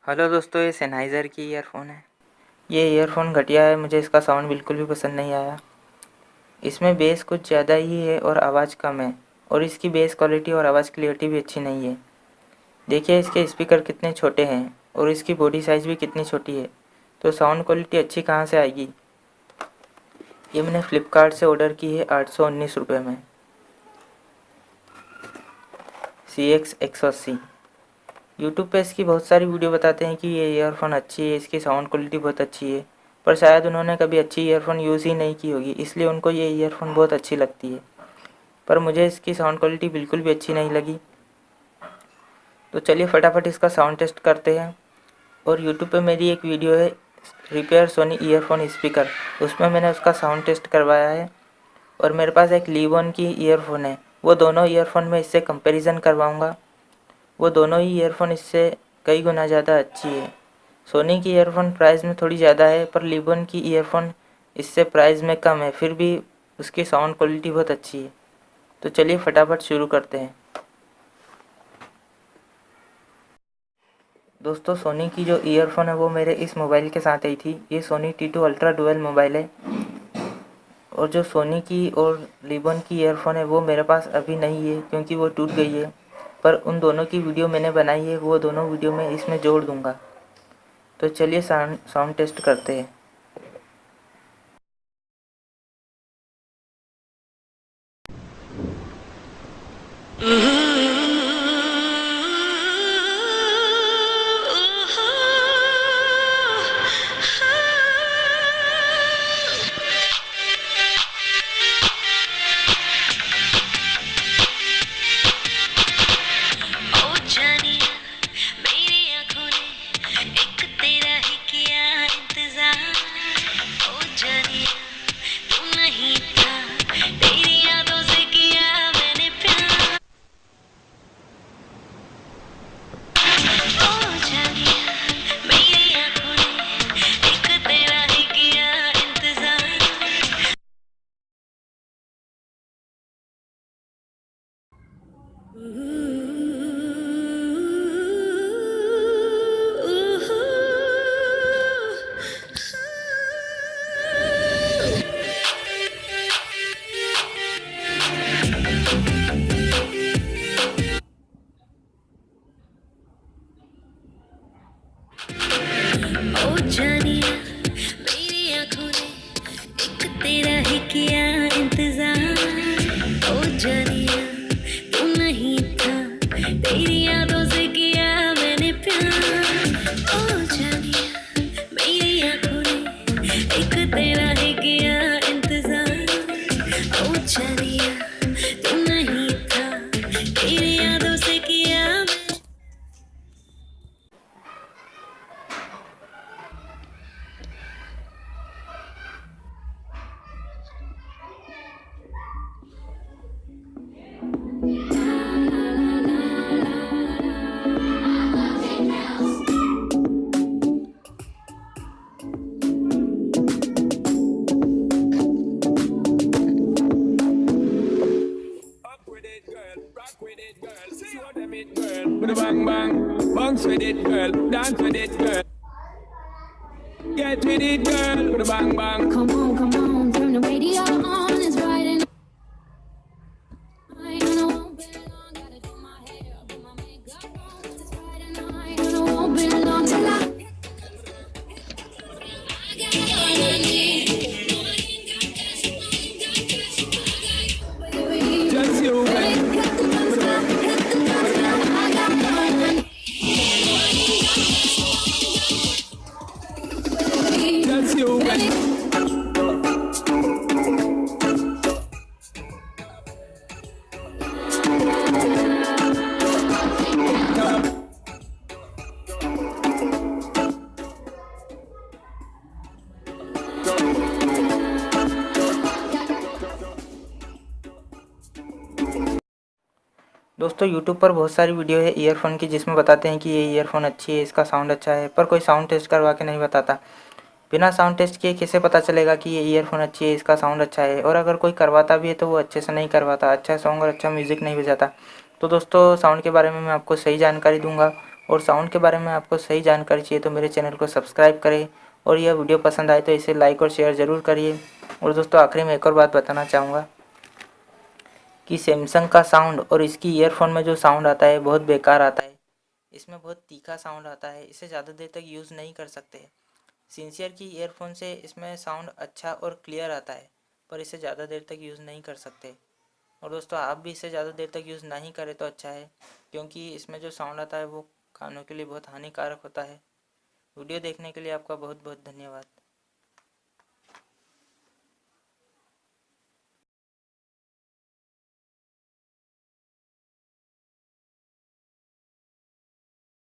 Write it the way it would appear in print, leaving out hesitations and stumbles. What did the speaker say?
Hello दोस्तों, ये सेनाइज़र की ईयरफ़ोन है। ये ईयरफ़ोन घटिया है, मुझे इसका साउंड बिल्कुल भी पसंद नहीं आया। इसमें बेस कुछ ज़्यादा ही है और आवाज़ कम है, और इसकी बेस क्वालिटी और आवाज़ क्लियरिटी भी अच्छी नहीं है। देखिए इसके स्पीकर कितने छोटे हैं और इसकी बॉडी साइज़ भी कितनी छोटी है, तो साउंड क्वालिटी अच्छी कहाँ से आएगी। ये मैंने फ़्लिपकार्ट से ऑर्डर की है 819 रुपये में। CX180। यूट्यूब पे इसकी बहुत सारी वीडियो बताते हैं कि ये ईयरफ़ोन अच्छी है, इसकी साउंड क्वालिटी बहुत अच्छी है, पर शायद उन्होंने कभी अच्छी ईयरफ़ोन यूज़ ही नहीं की होगी, इसलिए उनको ये ईयरफ़ोन बहुत अच्छी लगती है। पर मुझे इसकी साउंड क्वालिटी बिल्कुल भी अच्छी नहीं लगी। तो चलिए फटाफट इसका साउंड टेस्ट करते हैं। और यूट्यूब पे मेरी एक वीडियो है रिपेयर सोनी ईयरफ़ोन स्पीकर, उसमें मैंने उसका साउंड टेस्ट करवाया है। और मेरे पास एक लीवन की ईयरफ़ोन है, वो दोनों ईयरफ़ोन में इससे कंपैरिजन करवाऊँगा। वो दोनों ही ईयरफ़ोन इससे कई गुना ज़्यादा अच्छी है। सोनी की ईयरफ़ोन प्राइस में थोड़ी ज़्यादा है, पर लिबन की ईयरफ़ोन इससे प्राइस में कम है, फिर भी उसकी साउंड क्वालिटी बहुत अच्छी है। तो चलिए फटाफट शुरू करते हैं। दोस्तों, सोनी की जो ईयरफ़ोन है वो मेरे इस मोबाइल के साथ आई थी। ये Soni T2 ultra dual mobile है। और जो सोनी की और लिबन की ईयरफ़ोन है वो मेरे पास अभी नहीं है, क्योंकि वो टूट गई है। पर उन दोनों की वीडियो मैंने बनाई है, वो दोनों वीडियो मैं इसमें जोड़ दूँगा। तो चलिए साउंड टेस्ट करते हैं। ओ जानिया मेरी आँखों ने एक तेरा ही किया इंतजार। ओ जानिया तू नहीं था, तेरी यादों से किया मैंने प्यार। ओ जानिया मेरी आँखों ने एक तेरा ही किया इंतजार। ओ जानिया तू नहीं था, तेरी यादों से किया। With a bang bang, bounce with it, girl, dance with it, girl. Get with it, girl, with a bang bang. Come on, turn the radio on. It's Friday night, and I won't be long. Gotta do my hair, put my makeup on. It's Friday night, and I won't be long till I got all I need. Just you, baby. Hit the bus stop, I got all I need. Just you, baby. दोस्तों, YouTube पर बहुत सारी video है earphone की, जिसमें बताते हैं कि ये ईयरफ़ोन अच्छी है, इसका साउंड अच्छा है, पर कोई साउंड टेस्ट करवा के नहीं बताता। बिना साउंड टेस्ट किए कैसे पता चलेगा कि ये ईयरफ़ोन अच्छी है, इसका साउंड अच्छा है। और अगर कोई करवाता भी है तो वो अच्छे से नहीं करवाता, अच्छा सॉन्ग और अच्छा म्यूज़िक नहीं बजाता। तो दोस्तों, साउंड के बारे में मैं आपको सही जानकारी दूंगा, और साउंड के बारे में आपको सही जानकारी चाहिए तो मेरे चैनल को सब्सक्राइब करें, और यह वीडियो पसंद आए तो इसे लाइक और शेयर ज़रूर करिए। और दोस्तों आखिरी में एक और बात बताना चाहूँगा कि सैमसंग का साउंड और इसकी ईयरफोन में जो साउंड आता है बहुत बेकार आता है। इसमें बहुत तीखा साउंड आता है, इसे ज़्यादा देर तक यूज़ नहीं कर सकते। सिंसियर की ईयरफोन से इसमें साउंड अच्छा और क्लियर आता है, पर इसे ज़्यादा देर तक यूज़ नहीं कर सकते। और दोस्तों आप भी इसे ज़्यादा देर तक यूज़ नहीं करें तो अच्छा है, क्योंकि इसमें जो साउंड आता है वो कानों के लिए बहुत हानिकारक होता है। वीडियो देखने के लिए आपका बहुत बहुत धन्यवाद।